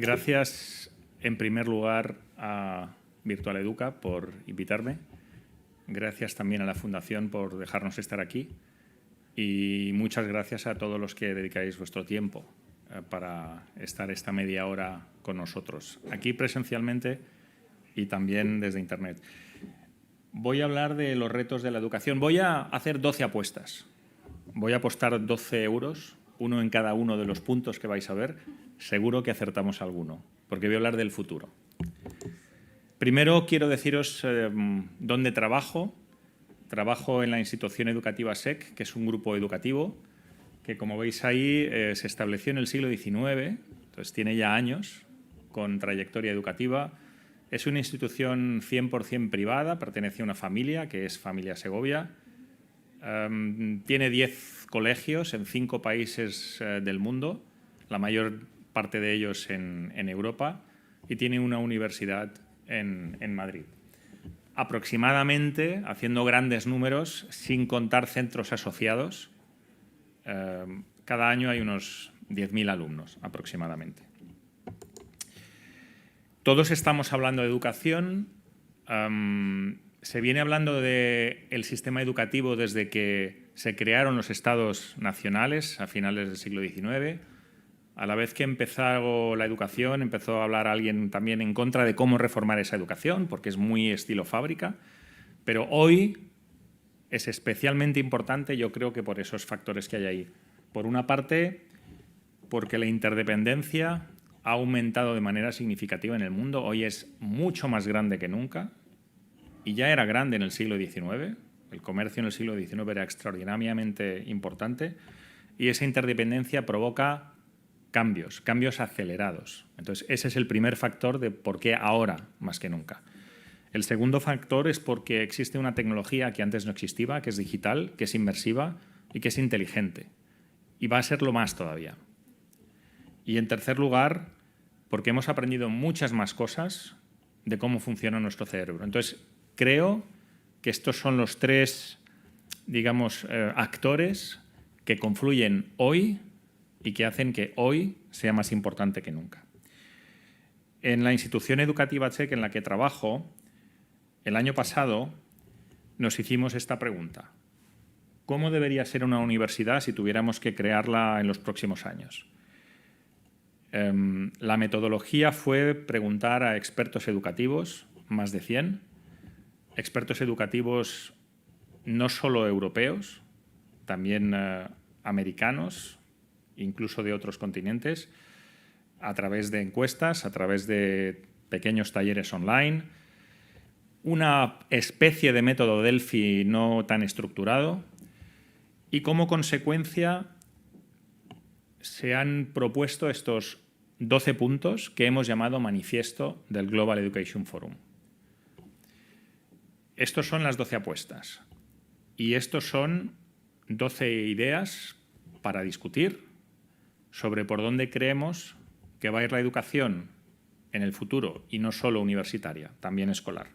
Gracias, en primer lugar, a Virtual Educa por invitarme. Gracias también a la Fundación por dejarnos estar aquí. Y muchas gracias a todos los que dedicáis vuestro tiempo para estar esta media hora con nosotros, aquí presencialmente y también desde Internet. Voy a hablar de los retos de la educación. Voy a hacer 12 apuestas. Voy a apostar 12 euros, uno en cada uno de los puntos que vais a ver. Seguro que acertamos alguno, porque voy a hablar del futuro. Primero quiero deciros dónde trabajo. Trabajo en la institución educativa SEC, que es un grupo educativo que, como veis ahí, se estableció en el siglo XIX, entonces tiene ya años con trayectoria educativa. Es una institución 100% privada, pertenece a una familia, que es Familia Segovia. Tiene 10 colegios en 5 países del mundo, la mayor parte de ellos en Europa, y tiene una universidad en Madrid. Aproximadamente, haciendo grandes números, sin contar centros asociados, cada año hay unos 10.000 alumnos aproximadamente. Todos estamos hablando de educación. Se viene hablando del sistema educativo desde que se crearon los estados nacionales a finales del siglo XIX. A la vez que empezó la educación, empezó a hablar alguien también en contra de cómo reformar esa educación, porque es muy estilo fábrica. Pero hoy es especialmente importante, yo creo que por esos factores que hay ahí. Por una parte, porque la interdependencia ha aumentado de manera significativa en el mundo. Hoy es mucho más grande que nunca, y ya era grande en el siglo XIX. El comercio en el siglo XIX era extraordinariamente importante, y esa interdependencia provoca cambios acelerados. Entonces, ese es el primer factor de por qué ahora más que nunca. El segundo factor es porque existe una tecnología que antes no existía, que es digital, que es inmersiva y que es inteligente. Y va a serlo más todavía. Y en tercer lugar, porque hemos aprendido muchas más cosas de cómo funciona nuestro cerebro. Entonces, creo que estos son los tres, digamos, actores que confluyen hoy y que hacen que hoy sea más importante que nunca. En la institución educativa SEC en la que trabajo, el año pasado nos hicimos esta pregunta: ¿cómo debería ser una universidad si tuviéramos que crearla en los próximos años? La metodología fue preguntar a expertos educativos, más de 100, expertos educativos no solo europeos, también americanos, incluso de otros continentes, a través de encuestas, a través de pequeños talleres online, una especie de método Delphi no tan estructurado, y como consecuencia se han propuesto estos 12 puntos que hemos llamado manifiesto del Global Education Forum. Estos son las 12 apuestas, y estos son 12 ideas para discutir sobre por dónde creemos que va a ir la educación en el futuro, y no solo universitaria, también escolar.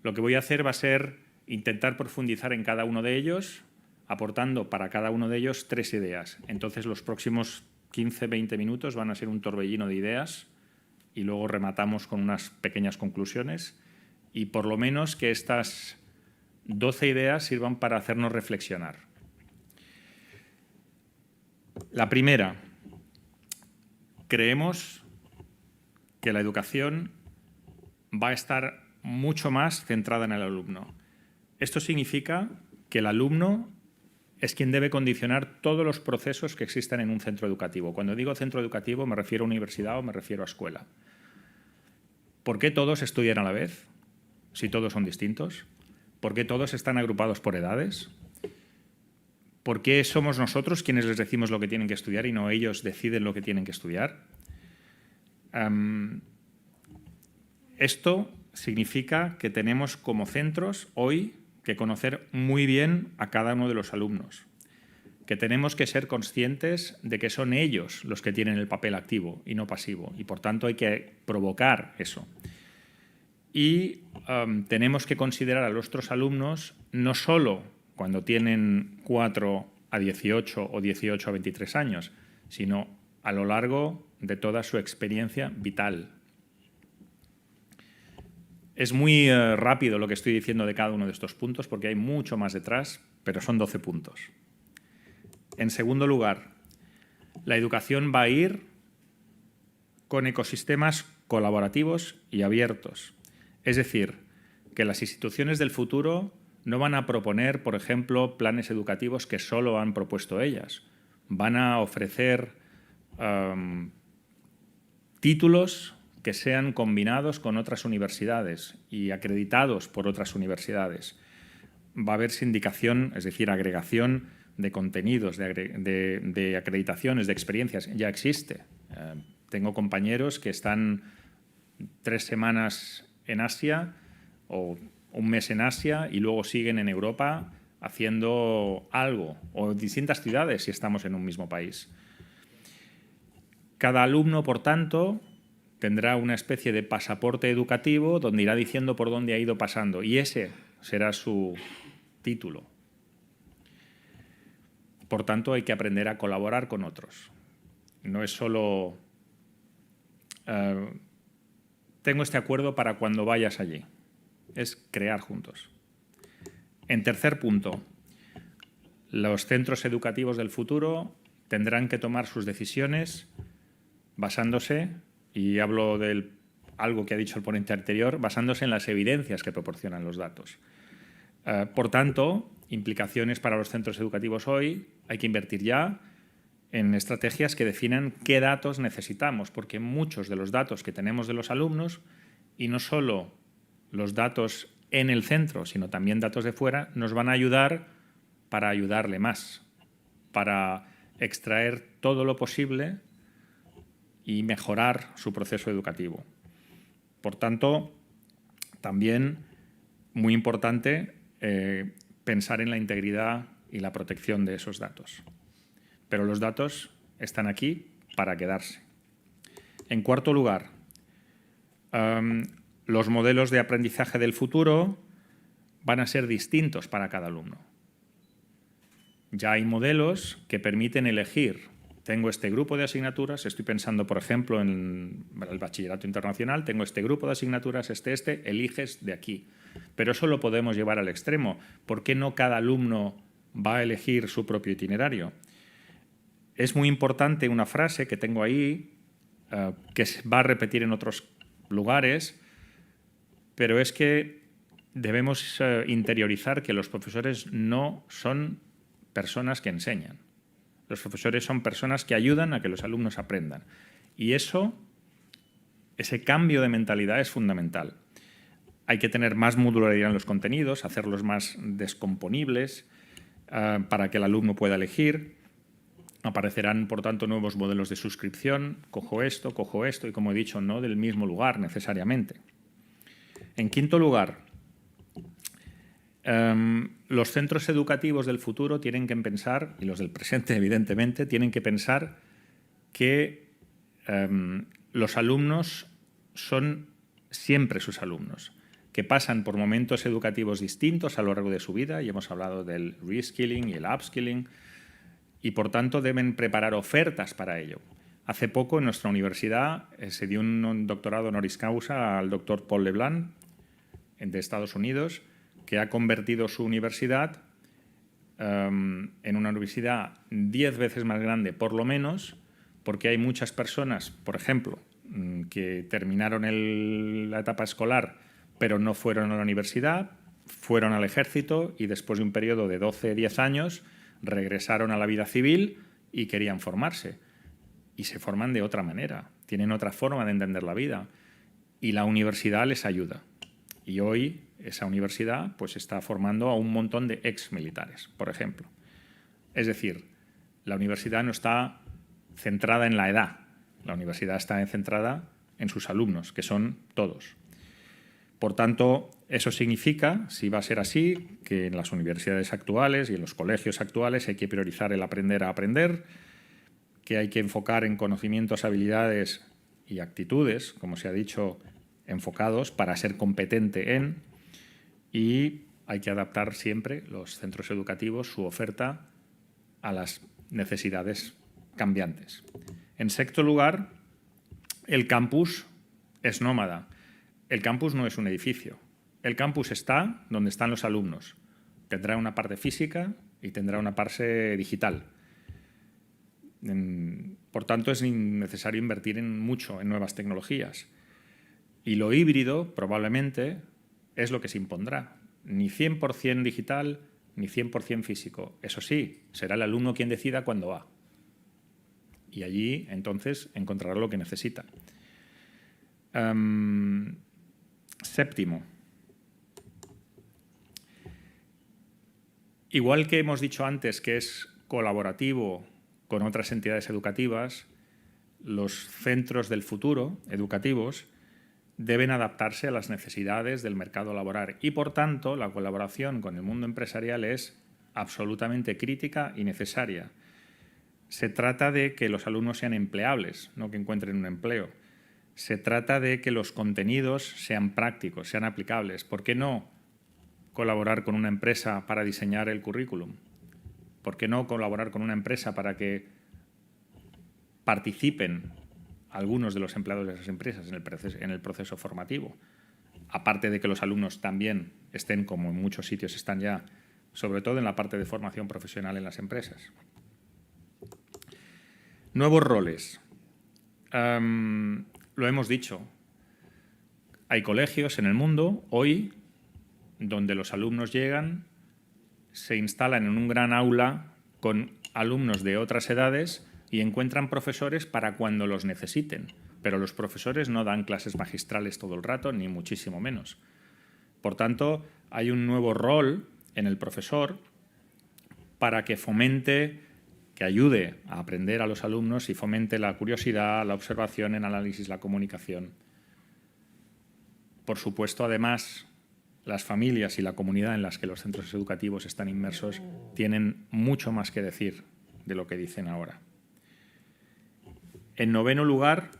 Lo que voy a hacer va a ser intentar profundizar en cada uno de ellos, aportando para cada uno de ellos 3 ideas. Entonces, los próximos 15-20 minutos van a ser un torbellino de ideas y luego rematamos con unas pequeñas conclusiones, y por lo menos que estas 12 ideas sirvan para hacernos reflexionar. La primera: creemos que la educación va a estar mucho más centrada en el alumno. Esto significa que el alumno es quien debe condicionar todos los procesos que existan en un centro educativo. Cuando digo centro educativo me refiero a universidad o me refiero a escuela. ¿Por qué todos estudian a la vez, si todos son distintos? ¿Por qué todos están agrupados por edades? ¿Por qué somos nosotros quienes les decimos lo que tienen que estudiar y no ellos deciden lo que tienen que estudiar? Esto significa que tenemos como centros hoy que conocer muy bien a cada uno de los alumnos, que tenemos que ser conscientes de que son ellos los que tienen el papel activo y no pasivo, y por tanto hay que provocar eso. Y tenemos que considerar a nuestros alumnos no solo cuando tienen 4 a 18 o 18 a 23 años, sino a lo largo de toda su experiencia vital. Es muy rápido lo que estoy diciendo de cada uno de estos puntos porque hay mucho más detrás, pero son 12 puntos. En segundo lugar, la educación va a ir con ecosistemas colaborativos y abiertos. Es decir, que las instituciones del futuro no van a proponer, por ejemplo, planes educativos que solo han propuesto ellas. Van a ofrecer títulos que sean combinados con otras universidades y acreditados por otras universidades. Va a haber sindicación, es decir, agregación de contenidos, de acreditaciones, de experiencias. Ya existe. Tengo compañeros que están 3 semanas en Asia o un mes en Asia y luego siguen en Europa haciendo algo, o en distintas ciudades si estamos en un mismo país. Cada alumno, por tanto, tendrá una especie de pasaporte educativo donde irá diciendo por dónde ha ido pasando y ese será su título. Por tanto, hay que aprender a colaborar con otros. No es solo tengo este acuerdo para cuando vayas allí. Es crear juntos. En tercer punto, los centros educativos del futuro tendrán que tomar sus decisiones basándose, y hablo de algo que ha dicho el ponente anterior, basándose en las evidencias que proporcionan los datos. Por tanto, implicaciones para los centros educativos hoy, hay que invertir ya en estrategias que definan qué datos necesitamos, porque muchos de los datos que tenemos de los alumnos, y no solo los datos en el centro, sino también datos de fuera, nos van a ayudar para ayudarle más, para extraer todo lo posible y mejorar su proceso educativo. Por tanto, también muy importante pensar en la integridad y la protección de esos datos. Pero los datos están aquí para quedarse. En cuarto lugar, los modelos de aprendizaje del futuro van a ser distintos para cada alumno. Ya hay modelos que permiten elegir. Tengo este grupo de asignaturas, estoy pensando, por ejemplo, en el bachillerato internacional, tengo este grupo de asignaturas, eliges de aquí. Pero eso lo podemos llevar al extremo. ¿Por qué no cada alumno va a elegir su propio itinerario? Es muy importante una frase que tengo ahí, que se va a repetir en otros lugares, pero es que debemos interiorizar que los profesores no son personas que enseñan. Los profesores son personas que ayudan a que los alumnos aprendan. Y ese cambio de mentalidad es fundamental. Hay que tener más modularidad en los contenidos, hacerlos más descomponibles para que el alumno pueda elegir. Aparecerán, por tanto, nuevos modelos de suscripción. Cojo esto, y como he dicho, no del mismo lugar necesariamente. En quinto lugar, los centros educativos del futuro tienen que pensar, y los del presente evidentemente, tienen que pensar que los alumnos son siempre sus alumnos, que pasan por momentos educativos distintos a lo largo de su vida, y hemos hablado del reskilling y el upskilling, y por tanto deben preparar ofertas para ello. Hace poco en nuestra universidad se dio un doctorado honoris causa al doctor Paul LeBlanc de Estados Unidos, que ha convertido su universidad en una universidad 10 veces más grande, por lo menos, porque hay muchas personas, por ejemplo, que terminaron la etapa escolar, pero no fueron a la universidad, fueron al ejército y después de un periodo de 12-10 años regresaron a la vida civil y querían formarse. Y se forman de otra manera, tienen otra forma de entender la vida. Y la universidad les ayuda. Y hoy esa universidad pues, está formando a un montón de exmilitares, por ejemplo. Es decir, la universidad no está centrada en la edad. La universidad está centrada en sus alumnos, que son todos. Por tanto, eso significa, si va a ser así, que en las universidades actuales y en los colegios actuales hay que priorizar el aprender a aprender, que hay que enfocar en conocimientos, habilidades y actitudes, como se ha dicho, enfocados para ser competente en, y hay que adaptar siempre los centros educativos, su oferta, a las necesidades cambiantes. En sexto lugar, el campus es nómada. El campus no es un edificio. El campus está donde están los alumnos. Tendrá una parte física y tendrá una parte digital. Por tanto, es necesario invertir mucho en nuevas tecnologías. Y lo híbrido, probablemente, es lo que se impondrá. Ni 100% digital, ni 100% físico. Eso sí, será el alumno quien decida cuándo va. Y allí, entonces, encontrará lo que necesita. Séptimo. Igual que hemos dicho antes que es colaborativo con otras entidades educativas, los centros del futuro educativos deben adaptarse a las necesidades del mercado laboral y, por tanto, la colaboración con el mundo empresarial es absolutamente crítica y necesaria. Se trata de que los alumnos sean empleables, no que encuentren un empleo. Se trata de que los contenidos sean prácticos, sean aplicables. ¿Por qué no colaborar con una empresa para diseñar el currículum? ¿Por qué no colaborar con una empresa para que participen algunos de los empleados de esas empresas en el proceso formativo? Aparte de que los alumnos también estén, como en muchos sitios están ya, sobre todo en la parte de formación profesional en las empresas. Nuevos roles. Lo hemos dicho. Hay colegios en el mundo hoy donde los alumnos llegan, se instalan en un gran aula con alumnos de otras edades y encuentran profesores para cuando los necesiten. Pero los profesores no dan clases magistrales todo el rato, ni muchísimo menos. Por tanto, hay un nuevo rol en el profesor para que fomente, que ayude a aprender a los alumnos y fomente la curiosidad, la observación, el análisis, la comunicación. Por supuesto, además, las familias y la comunidad en las que los centros educativos están inmersos tienen mucho más que decir de lo que dicen ahora. En noveno lugar,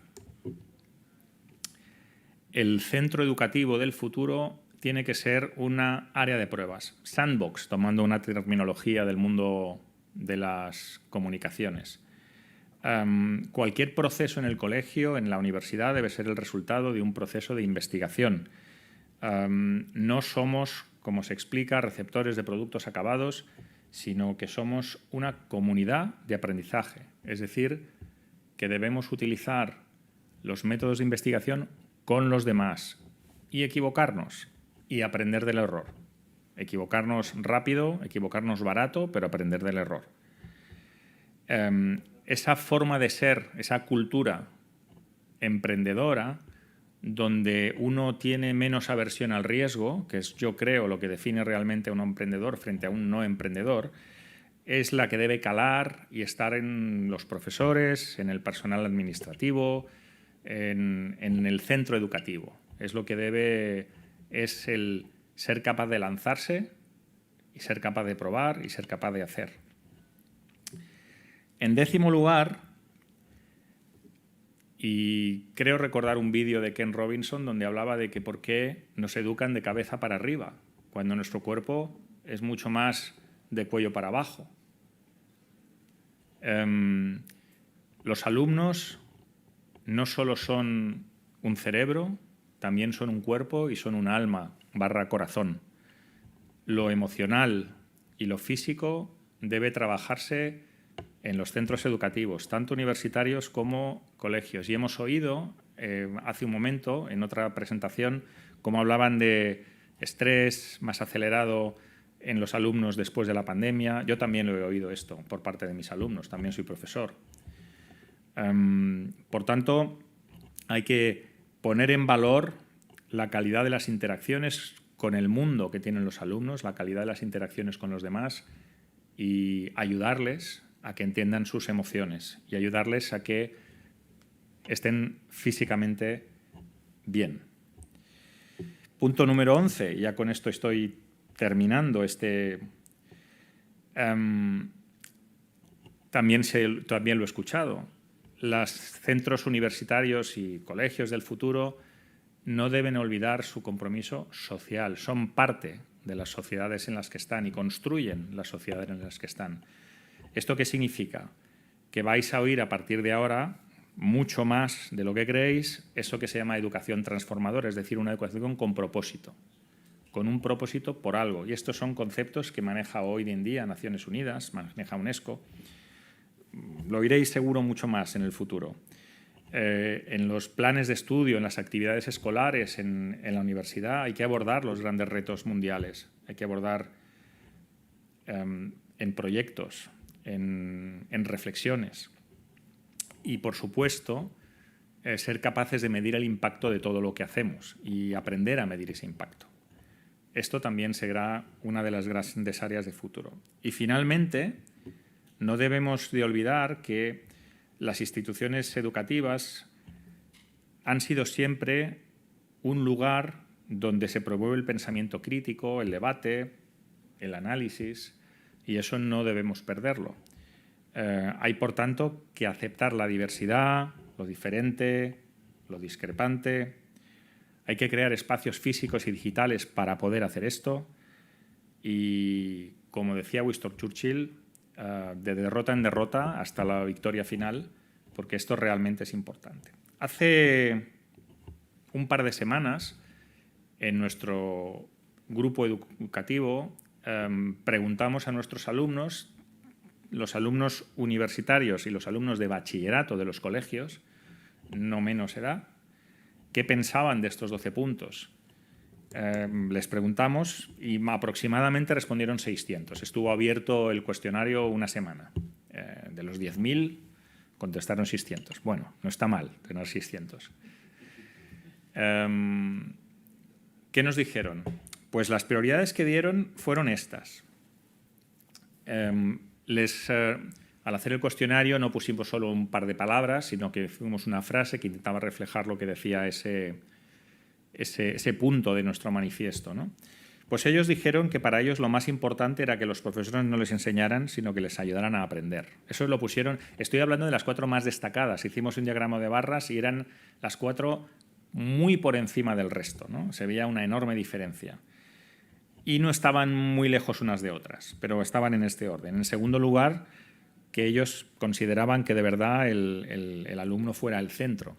el centro educativo del futuro tiene que ser una área de pruebas, sandbox, tomando una terminología del mundo de las comunicaciones. Cualquier proceso en el colegio, en la universidad, debe ser el resultado de un proceso de investigación. No somos, como se explica, receptores de productos acabados, sino que somos una comunidad de aprendizaje. Es decir, que debemos utilizar los métodos de investigación con los demás y equivocarnos y aprender del error. Equivocarnos rápido, equivocarnos barato, pero aprender del error. Esa forma de ser, esa cultura emprendedora, donde uno tiene menos aversión al riesgo, que es, yo creo, lo que define realmente a un emprendedor frente a un no emprendedor, es la que debe calar y estar en los profesores, en el personal administrativo, en el centro educativo. Es lo que debe, es el ser capaz de lanzarse y ser capaz de probar y ser capaz de hacer. En décimo lugar, y creo recordar un vídeo de Ken Robinson donde hablaba de que por qué nos educan de cabeza para arriba, cuando nuestro cuerpo es mucho más de cuello para abajo. Los alumnos no solo son un cerebro, también son un cuerpo y son un alma / corazón. Lo emocional y lo físico debe trabajarse en los centros educativos, tanto universitarios como colegios. Y hemos oído hace un momento, en otra presentación, cómo hablaban de estrés más acelerado en los alumnos después de la pandemia. Yo también lo he oído esto por parte de mis alumnos, también soy profesor. Por tanto, hay que poner en valor la calidad de las interacciones con el mundo que tienen los alumnos, la calidad de las interacciones con los demás y ayudarles a que entiendan sus emociones y ayudarles a que estén físicamente bien. Punto número 11, ya con esto estoy terminando también lo he escuchado. Los centros universitarios y colegios del futuro no deben olvidar su compromiso social. Son parte de las sociedades en las que están y construyen las sociedades en las que están. ¿Esto qué significa? Que vais a oír a partir de ahora mucho más de lo que creéis eso que se llama educación transformadora, es decir, una educación con propósito, con un propósito por algo. Y estos son conceptos que maneja hoy en día Naciones Unidas, maneja UNESCO. Lo oiréis seguro mucho más en el futuro. En los planes de estudio, en las actividades escolares, en la universidad, hay que abordar los grandes retos mundiales, hay que abordar en proyectos, en reflexiones y, por supuesto, ser capaces de medir el impacto de todo lo que hacemos y aprender a medir ese impacto. Esto también será una de las grandes áreas de futuro. Y, finalmente, no debemos de olvidar que las instituciones educativas han sido siempre un lugar donde se promueve el pensamiento crítico, el debate, el análisis, y eso no debemos perderlo. Hay, por tanto, que aceptar la diversidad, lo diferente, lo discrepante. Hay que crear espacios físicos y digitales para poder hacer esto. Y, como decía Winston Churchill, de derrota en derrota hasta la victoria final, porque esto realmente es importante. Hace un par de semanas, en nuestro grupo educativo, preguntamos a nuestros alumnos, los alumnos universitarios y los alumnos de bachillerato de los colegios, no menos edad, qué pensaban de estos 12 puntos. Les preguntamos y aproximadamente respondieron 600. Estuvo abierto el cuestionario una semana. De los 10.000 contestaron 600. Bueno, no está mal tener 600. ¿Qué nos dijeron? Pues las prioridades que dieron fueron estas. Al hacer el cuestionario no pusimos solo un par de palabras, sino que fuimos una frase que intentaba reflejar lo que decía ese punto de nuestro manifiesto, ¿no? Pues ellos dijeron que para ellos lo más importante era que los profesores no les enseñaran, sino que les ayudaran a aprender. Eso lo pusieron, estoy hablando de las 4 más destacadas. Hicimos un diagrama de barras y eran las 4 muy por encima del resto, ¿no? Se veía una enorme diferencia. Y no estaban muy lejos unas de otras, pero estaban en este orden. En segundo lugar, que ellos consideraban que de verdad el alumno fuera el centro.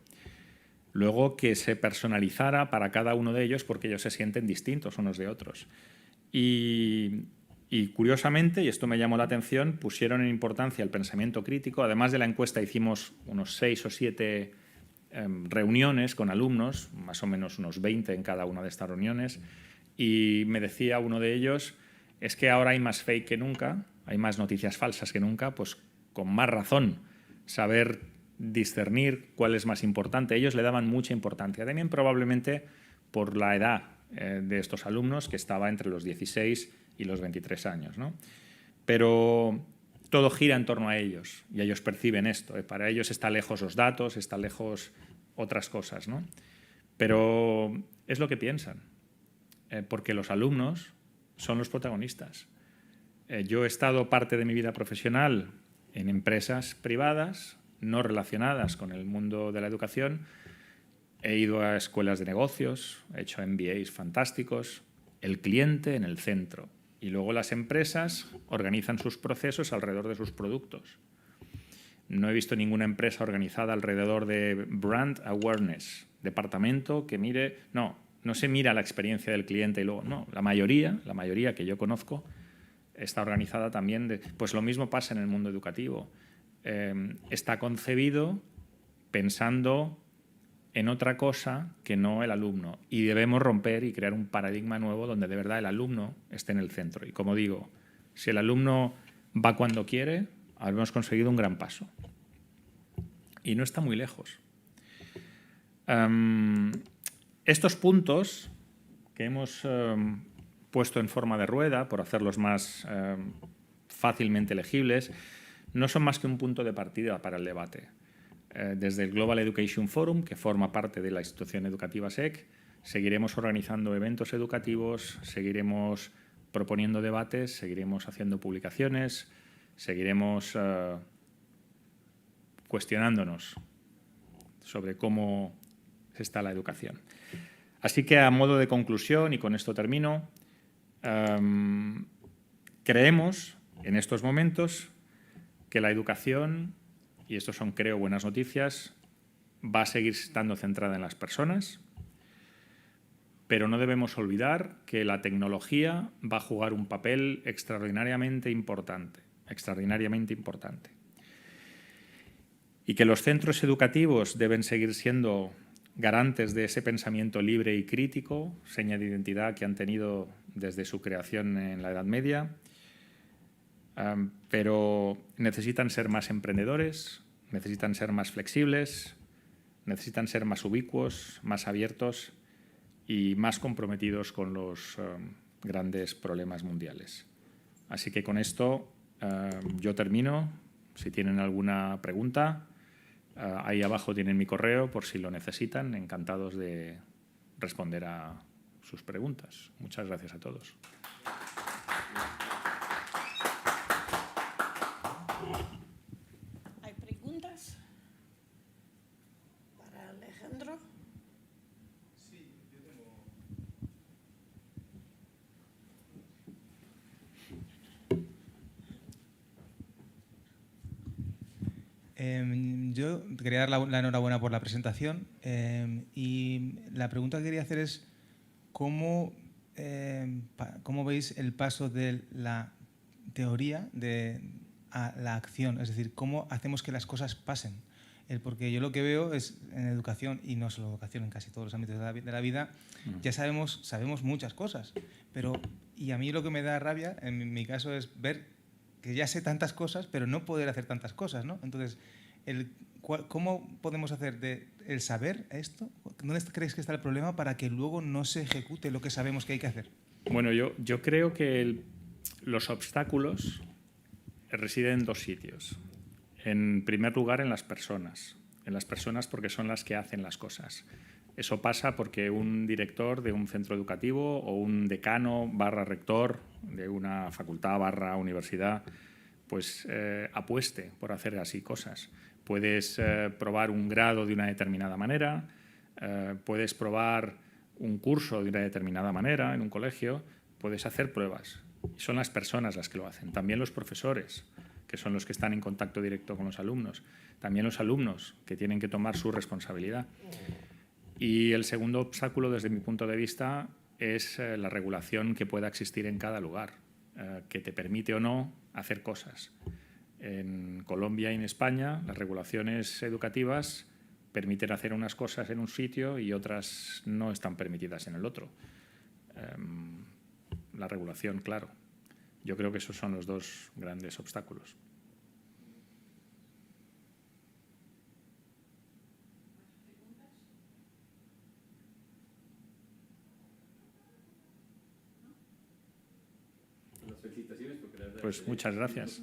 Luego, que se personalizara para cada uno de ellos porque ellos se sienten distintos unos de otros. Y curiosamente, y esto me llamó la atención, pusieron en importancia el pensamiento crítico. Además de la encuesta, hicimos unos 6 o 7 reuniones con alumnos, más o menos unos 20 en cada una de estas reuniones, y me decía uno de ellos, es que ahora hay más fake que nunca, hay más noticias falsas que nunca, pues con más razón saber discernir cuál es más importante. Ellos le daban mucha importancia, también probablemente por la edad de estos alumnos, que estaba entre los 16 y los 23 años, ¿no? Pero todo gira en torno a ellos y ellos perciben esto. Para ellos está lejos los datos, está lejos otras cosas, ¿no? Pero es lo que piensan, porque los alumnos son los protagonistas. Yo he estado parte de mi vida profesional en empresas privadas no relacionadas con el mundo de la educación. He ido a escuelas de negocios, he hecho MBAs fantásticos, el cliente en el centro. Y luego las empresas organizan sus procesos alrededor de sus productos. No he visto ninguna empresa organizada alrededor de brand awareness, departamento que mire... No se mira la experiencia del cliente y luego... No, la mayoría que yo conozco está organizada también... Pues lo mismo pasa en el mundo educativo. Está concebido pensando en otra cosa que no el alumno. Y debemos romper y crear un paradigma nuevo donde de verdad el alumno esté en el centro. Y como digo, si el alumno va cuando quiere, habremos conseguido un gran paso. Y no está muy lejos. Estos puntos que hemos puesto en forma de rueda, por hacerlos más fácilmente legibles, no son más que un punto de partida para el debate. Desde el Global Education Forum, que forma parte de la institución educativa SEC, seguiremos organizando eventos educativos, seguiremos proponiendo debates, seguiremos haciendo publicaciones, seguiremos cuestionándonos sobre cómo está la educación. Así que, a modo de conclusión, y con esto termino, creemos en estos momentos que la educación, y estos son, creo, buenas noticias, va a seguir estando centrada en las personas, pero no debemos olvidar que la tecnología va a jugar un papel extraordinariamente importante. Y que los centros educativos deben seguir siendo garantes de ese pensamiento libre y crítico, seña de identidad que han tenido desde su creación en la Edad Media, pero necesitan ser más emprendedores, necesitan ser más flexibles, necesitan ser más ubicuos, más abiertos y más comprometidos con los grandes problemas mundiales. Así que con esto yo termino. Si tienen alguna pregunta, ahí abajo tienen mi correo por si lo necesitan. Encantados de responder a sus preguntas. Muchas gracias a todos. ¿Hay preguntas para Alejandro? Sí, yo tengo... Yo quería dar la enhorabuena por la presentación y la pregunta que quería hacer es ¿cómo veis el paso de la teoría a la acción? Es decir, ¿cómo hacemos que las cosas pasen? Porque yo lo que veo es en educación, y no solo educación, en casi todos los ámbitos de la vida, ya sabemos muchas cosas, y a mí lo que me da rabia, en mi caso, es ver que ya sé tantas cosas, pero no poder hacer tantas cosas, ¿no? Entonces, ¿cómo podemos hacer el saber esto? ¿Dónde creéis que está el problema para que luego no se ejecute lo que sabemos que hay que hacer? Bueno, yo creo que los obstáculos residen en dos sitios. En primer lugar, en las personas. En las personas porque son las que hacen las cosas. Eso pasa porque un director de un centro educativo o un decano / rector de una facultad / universidad pues apueste por hacer así cosas. Puedes probar un grado de una determinada manera, puedes probar un curso de una determinada manera en un colegio, puedes hacer pruebas. Y son las personas las que lo hacen. También los profesores, que son los que están en contacto directo con los alumnos. También los alumnos, que tienen que tomar su responsabilidad. Y el segundo obstáculo, desde mi punto de vista, es la regulación que pueda existir en cada lugar, que te permite o no hacer cosas. En Colombia y en España, las regulaciones educativas permiten hacer unas cosas en un sitio y otras no están permitidas en el otro. La regulación, claro. Yo creo que esos son los dos grandes obstáculos. Pues muchas gracias.